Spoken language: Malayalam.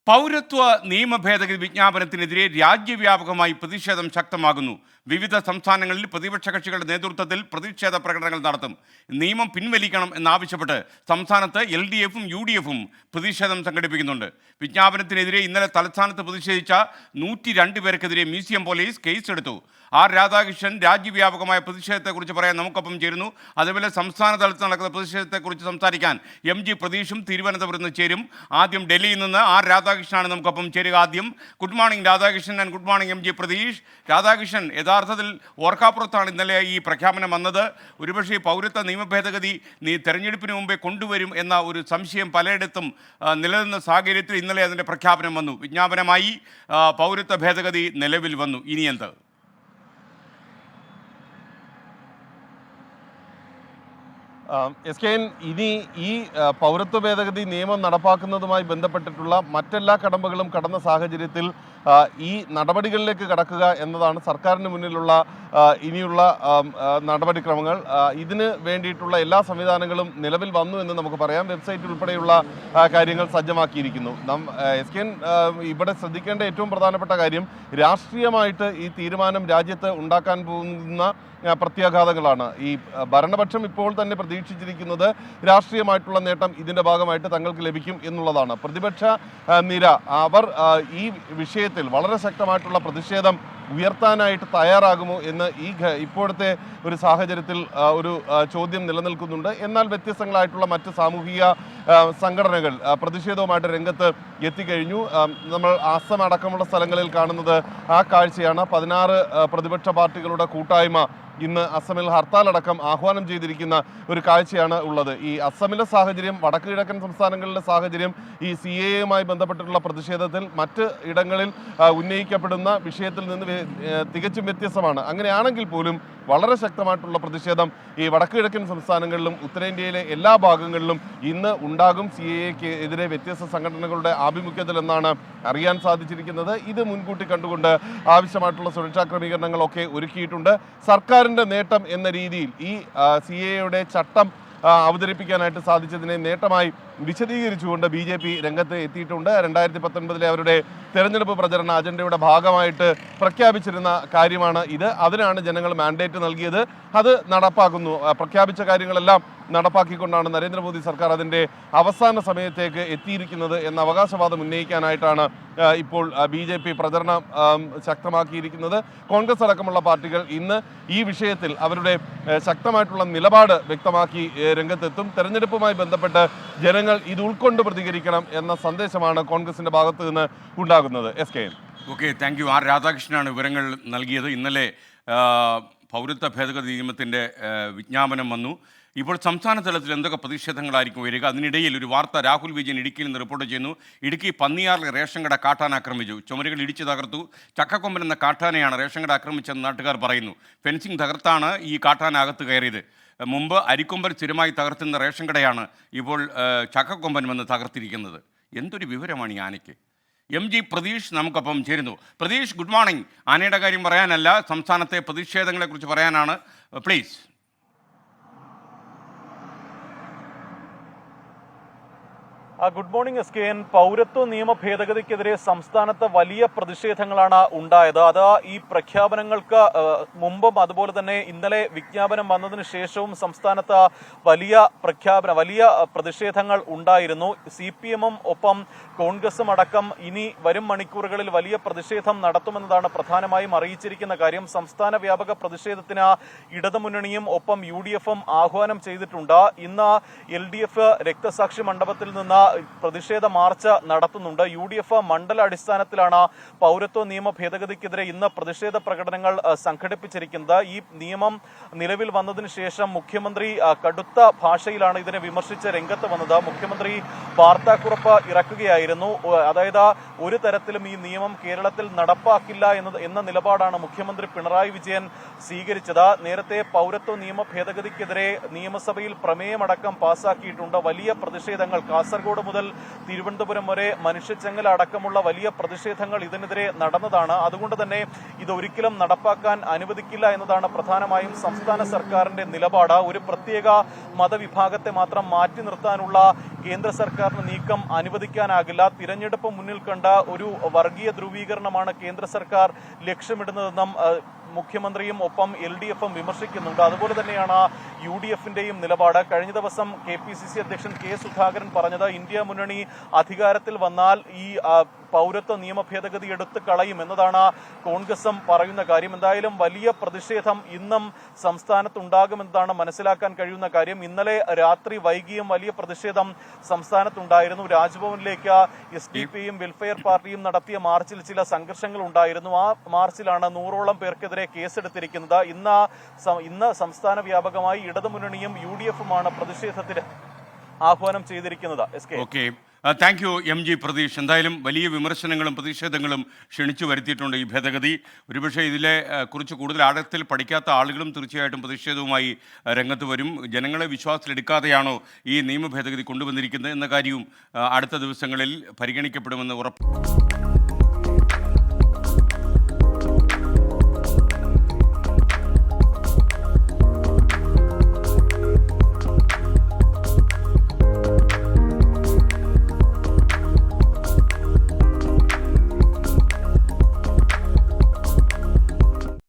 പൗരത്വ നിയമ ഭേദഗതി വിജ്ഞാപനത്തിനെതിരെ രാജ്യവ്യാപകമായി പ്രതിഷേധം ശക്തമാകുന്നു. വിവിധ സംസ്ഥാനങ്ങളിൽ പ്രതിപക്ഷ കക്ഷികളുടെ നേതൃത്വത്തിൽ പ്രതിഷേധ പ്രകടനങ്ങൾ നടത്തും. നിയമം പിൻവലിക്കണം എന്നാവശ്യപ്പെട്ട് സംസ്ഥാനത്ത് LDFും UDFും പ്രതിഷേധം സംഘടിപ്പിക്കുന്നുണ്ട്. വിജ്ഞാപനത്തിനെതിരെ ഇന്നലെ തലസ്ഥാനത്ത് പ്രതിഷേധിച്ച 102 പേർക്കെതിരെ മ്യൂസിയം പോലീസ് കേസെടുത്തു. ആർ രാധാകൃഷ്ണൻ രാജ്യവ്യാപകമായ പ്രതിഷേധത്തെക്കുറിച്ച് പറയാൻ നമുക്കൊപ്പം ചേരുന്നു. അതുപോലെ സംസ്ഥാന തലത്തിൽ നടക്കുന്ന പ്രതിഷേധത്തെക്കുറിച്ച് സംസാരിക്കാൻ MG പ്രതീഷും തിരുവനന്തപുരത്ത് നിന്ന് ചേരും. ആദ്യം ഡൽഹിയിൽ നിന്ന് ആർ രാധാകൃഷ്ണനാണ് നമുക്കൊപ്പം ചേരുക. ആദ്യം good morning Radhakrishnan and good morning MG Pratheesh. Radhakrishnan, യഥാർത്ഥത്തിൽ ഓർക്കാപ്പുറത്താണ് ഇന്നലെ ഈ പ്രഖ്യാപനം വന്നത്. ഒരുപക്ഷെ പൗരത്വ നിയമ ഭേദഗതി തെരഞ്ഞെടുപ്പിന് മുമ്പേ കൊണ്ടുവരും എന്ന ഒരു സംശയം പലയിടത്തും നിലനിന്ന സാഹചര്യത്തിൽ ഇന്നലെ അതിൻ്റെ പ്രഖ്യാപനം വന്നു. വിജ്ഞാപനമായി പൗരത്വ ഭേദഗതി നിലവിൽ വന്നു. ഇനി എന്ത്? SKN ഇനി ഈ പൗരത്വ ഭേദഗതി നിയമം നടപ്പാക്കുന്നതുമായി ബന്ധപ്പെട്ടിട്ടുള്ള മറ്റെല്ലാ കടമ്പകളും കടന്ന സാഹചര്യത്തിൽ ഈ നടപടികളിലേക്ക് കടക്കുക എന്നതാണ് സർക്കാരിന് മുന്നിലുള്ള ഇനിയുള്ള നടപടിക്രമങ്ങൾ. ഇതിന് വേണ്ടിയിട്ടുള്ള എല്ലാ സംവിധാനങ്ങളും നിലവിൽ വന്നു എന്ന് നമുക്ക് പറയാം. വെബ്സൈറ്റ് ഉൾപ്പെടെയുള്ള കാര്യങ്ങൾ സജ്ജമാക്കിയിരിക്കുന്നു. SKN ഇവിടെ ശ്രദ്ധിക്കേണ്ട ഏറ്റവും പ്രധാനപ്പെട്ട കാര്യം, രാഷ്ട്രീയമായിട്ട് ഈ തീരുമാനം രാജ്യത്ത് ഉണ്ടാക്കാൻ പോകുന്ന പ്രത്യാഘാതങ്ങളാണ്. ഈ ഭരണപക്ഷം ഇപ്പോൾ തന്നെ പ്രതീക്ഷിച്ചിരിക്കുന്നത് രാഷ്ട്രീയമായിട്ടുള്ള നേട്ടം ഇതിൻ്റെ ഭാഗമായിട്ട് തങ്ങൾക്ക് ലഭിക്കും എന്നുള്ളതാണ്. പ്രതിപക്ഷ നിര അവർ ഈ വിഷയത്തിൽ വളരെ ശക്തമായിട്ടുള്ള പ്രതിഷേധം ഉയർത്താനായിട്ട് തയ്യാറാകുമോ എന്ന് ഇപ്പോഴത്തെ ഒരു സാഹചര്യത്തിൽ ഒരു ചോദ്യം നിലനിൽക്കുന്നുണ്ട്. എന്നാൽ വ്യത്യസ്തങ്ങളായിട്ടുള്ള മറ്റ് സാമൂഹിക സംഘടനകൾ പ്രതിഷേധവുമായിട്ട് രംഗത്ത് എത്തിക്കഴിഞ്ഞു. നമ്മൾ അസം അടക്കമുള്ള സ്ഥലങ്ങളിൽ കാണുന്നത് ആ കാഴ്ചയാണ്. 16 പ്രതിപക്ഷ പാർട്ടികളുടെ കൂട്ടായ്മ ഇന്ന് അസമിൽ ഹർത്താലടക്കം ആഹ്വാനം ചെയ്തിരിക്കുന്ന ഒരു കാഴ്ചയാണ് ഉള്ളത്. ഈ അസമിലെ സാഹചര്യം, വടക്ക് കിഴക്കൻ സംസ്ഥാനങ്ങളിലെ സാഹചര്യം ഈ CAA ബന്ധപ്പെട്ടിട്ടുള്ള പ്രതിഷേധത്തിൽ മറ്റ് ഇടങ്ങളിൽ ഉന്നയിക്കപ്പെടുന്ന വിഷയത്തിൽ നിന്ന് തികച്ചും വ്യത്യസ്തമാണ്. അങ്ങനെയാണെങ്കിൽ പോലും വളരെ ശക്തമായിട്ടുള്ള പ്രതിഷേധം ഈ വടക്ക് കിഴക്കൻ സംസ്ഥാനങ്ങളിലും ഉത്തരേന്ത്യയിലെ എല്ലാ ഭാഗങ്ങളിലും ഇന്ന് ഉണ്ടാകും. CAA എതിരെ വ്യത്യസ്ത സംഘടനകളുടെ ആഭിമുഖ്യത്തിൽ എന്നാണ് അറിയാൻ സാധിച്ചിരിക്കുന്നത്. ഇത് മുൻകൂട്ടി കണ്ടുകൊണ്ട് ആവശ്യമായിട്ടുള്ള സുരക്ഷാ ക്രമീകരണങ്ങളൊക്കെ ഒരുക്കിയിട്ടുണ്ട്. സർക്കാരിൻ്റെ നേട്ടം എന്ന രീതിയിൽ ഈ CAA ചട്ടം അവതരിപ്പിക്കാനായിട്ട് സാധിച്ചതിനെ നേട്ടമായി വിശദീകരിച്ചുകൊണ്ട് BJP രംഗത്ത് എത്തിയിട്ടുണ്ട്. 2019 അവരുടെ തെരഞ്ഞെടുപ്പ് പ്രചരണ അജണ്ടയുടെ ഭാഗമായിട്ട് പ്രഖ്യാപിച്ചിരുന്ന കാര്യമാണ് ഇത്. അതിനാണ് ജനങ്ങൾ മാൻഡേറ്റ് നൽകിയത്. അത് നടപ്പാക്കുന്നു. പ്രഖ്യാപിച്ച കാര്യങ്ങളെല്ലാം നടപ്പാക്കിക്കൊണ്ടാണ് നരേന്ദ്രമോദി സർക്കാർ അതിൻ്റെ അവസാന സമയത്തേക്ക് എത്തിയിരിക്കുന്നത് എന്ന അവകാശവാദം ഉന്നയിക്കാനായിട്ടാണ് ഇപ്പോൾ BJP പ്രചരണം ശക്തമാക്കിയിരിക്കുന്നത്. കോൺഗ്രസ് അടക്കമുള്ള പാർട്ടികൾ ഇന്ന് ഈ വിഷയത്തിൽ അവരുടെ ശക്തമായിട്ടുള്ള നിലപാട് വ്യക്തമാക്കി രംഗത്തെത്തും. തെരഞ്ഞെടുപ്പുമായി ബന്ധപ്പെട്ട് ജനങ്ങൾ ഇത് ഉൾക്കൊണ്ട് പ്രതികരിക്കണം എന്ന സന്ദേശമാണ് കോൺഗ്രസിന്റെ ഭാഗത്ത് നിന്ന് ഉണ്ടാകുന്നത്. SKN. Okay, thank you. R രാധാകൃഷ്ണനാണ് വിവരങ്ങൾ നൽകിയത്. ഇന്നലെ പൗരത്വ ഭേദഗതി നിയമത്തിൻ്റെ വിജ്ഞാപനം വന്നു. ഇപ്പോൾ സംസ്ഥാന തലത്തിൽ എന്തൊക്കെ പ്രതിഷേധങ്ങളായിരിക്കും വരിക? അതിനിടയിൽ ഒരു വാർത്ത രാഹുൽ വിജയൻ ഇടുക്കിയിൽ നിന്ന് റിപ്പോർട്ട് ചെയ്യുന്നു. ഇടുക്കി പന്നിയാറിലെ റേഷൻ കട കാട്ടാൻ ആക്രമിച്ചു. ചുമരുകൾ ഇടിച്ചു തകർത്തു. ചക്കക്കൊമ്പൻ എന്ന കാട്ടാനയാണ് റേഷൻ കട ആക്രമിച്ചെന്ന് നാട്ടുകാർ പറയുന്നു. ഫെൻസിംഗ് തകർത്താണ് ഈ കാട്ടാനകത്ത് കയറിയത്. മുമ്പ് അരിക്കൊമ്പൻ സ്ഥിരമായി തകർത്തുന്ന റേഷൻ കടയാണ് ഇപ്പോൾ ചക്കക്കൊമ്പൻ വന്ന് തകർത്തിരിക്കുന്നത്. എന്തൊരു വിവരമാണ് ഈ ആനയ്ക്ക്. MG പ്രതീഷ് നമുക്കൊപ്പം ചേരുന്നു. Pratheesh, good morning. ആനയുടെ കാര്യം പറയാനല്ല, സംസ്ഥാനത്തെ പ്രതിഷേധങ്ങളെക്കുറിച്ച് പറയാനാണ്. പ്ലീസ്. Good morning SKN. പൗരത്വ നിയമ ഭേദഗതിക്കെതിരെ സംസ്ഥാനത്ത് വലിയ പ്രതിഷേധങ്ങളാണ് ഉണ്ടായത്. അത് ഈ പ്രഖ്യാപനങ്ങൾക്ക് മുമ്പും അതുപോലെ തന്നെ ഇന്നലെ വിജ്ഞാപനം വന്നതിന് ശേഷവും സംസ്ഥാനത്ത് വലിയ പ്രതിഷേധങ്ങൾ ഉണ്ടായിരുന്നു. CPM-ഉം ഒപ്പം കോൺഗ്രസും അടക്കം ഇനി വരും മണിക്കൂറുകളിൽ വലിയ പ്രതിഷേധം നടത്തുമെന്നതാണ് പ്രധാനമായും അറിയിച്ചിരിക്കുന്ന കാര്യം. സംസ്ഥാന വ്യാപക പ്രതിഷേധത്തിന് ഇടതുമുന്നണിയും ഒപ്പം UDFും ആഹ്വാനം ചെയ്തിട്ടുണ്ട്. ഇന്ന് LDF രക്തസാക്ഷി മണ്ഡപത്തിൽ നിന്ന് പ്രതിഷേധ മാർച്ച് നടത്തുന്നുണ്ട്. UDF മണ്ഡല അടിസ്ഥാനത്തിലാണ് പൗരത്വ നിയമ ഭേദഗതിക്കെതിരെ ഇന്ന് പ്രതിഷേധ പ്രകടനങ്ങൾ സംഘടിപ്പിച്ചിരിക്കുന്നത്. ഈ നിയമം നിലവിൽ വന്നതിന് ശേഷം മുഖ്യമന്ത്രി കടുത്ത ഭാഷയിലാണ് ഇതിനെ വിമർശിച്ച് രംഗത്ത് വന്നത്. മുഖ്യമന്ത്രി വാർത്താക്കുറിപ്പ് ഇറക്കുകയായിരുന്നു. അതായത് ഒരു തരത്തിലും ഈ നിയമം കേരളത്തിൽ നടപ്പാക്കില്ല എന്ന നിലപാടാണ് മുഖ്യമന്ത്രി പിണറായി വിജയൻ സ്വീകരിച്ചത്. നേരത്തെ പൗരത്വ നിയമ ഭേദഗതിക്കെതിരെ നിയമസഭയിൽ പ്രമേയമടക്കം പാസാക്കിയിട്ടുണ്ട്. വലിയ പ്രതിഷേധങ്ങൾ കാസർഗോഡ് മുതൽ തിരുവനന്തപുരം വരെ മനുഷ്യച്ചങ്ങല അടക്കമുള്ള വലിയ പ്രതിഷേധങ്ങൾ ഇതിനെതിരെ നടന്നതാണ്. അതുകൊണ്ട് തന്നെ ഇതൊരിക്കലും നടപ്പാക്കാൻ അനുവദിക്കില്ല എന്നതാണ് പ്രധാനമായും സംസ്ഥാന സർക്കാരിന്റെ നിലപാട്. ഒരു പ്രത്യേക മതവിഭാഗത്തെ മാത്രം മാറ്റി നിർത്താനുള്ള കേന്ദ്ര സർക്കാരിന്റെ നീക്കം അനുവദിക്കാനാകില്ല. മാത്രമല്ല തിരഞ്ഞെടുപ്പ് മുന്നിൽ കണ്ട ഒരു വർഗീയ ധ്രുവീകരണമാണ് കേന്ദ്ര സർക്കാർ ലക്ഷ്യമിടുന്നതെന്നും മുഖ്യമന്ത്രിയും ഒപ്പം LDFും വിമർശിക്കുന്നുണ്ട്. അതുപോലെ തന്നെയാണ് UDFിന്റെയും നിലപാട്. കഴിഞ്ഞ ദിവസം KPCC അധ്യക്ഷൻ K സുധാകരൻ പറഞ്ഞത് ഇന്ത്യ മുന്നണി അധികാരത്തിൽ വന്നാൽ ഈ പൗരത്വ നിയമ ഭേദഗതി എടുത്തു കളയും എന്നതാണ് കോൺഗ്രസും പറയുന്ന കാര്യം. എന്തായാലും വലിയ പ്രതിഷേധം ഇന്നും സംസ്ഥാനത്തുണ്ടാകുമെന്നതാണ് മനസ്സിലാക്കാൻ കഴിയുന്ന കാര്യം. ഇന്നലെ രാത്രി വൈകിയും വലിയ പ്രതിഷേധം സംസ്ഥാനത്തുണ്ടായിരുന്നു. രാജ്ഭവനിലേക്ക് SDPയും വെൽഫെയർ പാർട്ടിയും നടത്തിയ മാർച്ചിൽ ചില സംഘർഷങ്ങൾ ഉണ്ടായിരുന്നു. ആ മാർച്ചിലാണ് 100ഓളം പേർക്കെതിരെ കേസെടുത്തിരിക്കുന്നത്. ഇന്ന് സംസ്ഥാന വ്യാപകമായി ഇടതുമുന്നണിയും UDFുമാണ് പ്രതിഷേധത്തിന് ആഹ്വാനം ചെയ്തിരിക്കുന്നത്. Okay, thank U MG Pratheesh. എന്തായാലും വലിയ വിമർശനങ്ങളും പ്രതിഷേധങ്ങളും ക്ഷണിച്ചു വരുത്തിയിട്ടുണ്ട് ഈ ഭേദഗതി. ഒരുപക്ഷെ ഇതിലെ കുറിച്ച് കൂടുതൽ ആഴത്തിൽ പഠിക്കാത്ത ആളുകളും തീർച്ചയായിട്ടും പ്രതിഷേധവുമായി രംഗത്ത് വരും. ജനങ്ങളെ വിശ്വാസത്തിലെടുക്കാതെയാണോ ഈ നിയമ ഭേദഗതി കൊണ്ടുവന്നിരിക്കുന്നത് എന്ന കാര്യവും അടുത്ത ദിവസങ്ങളിൽ പരിഗണിക്കപ്പെടുമെന്ന് ഉറപ്പ്.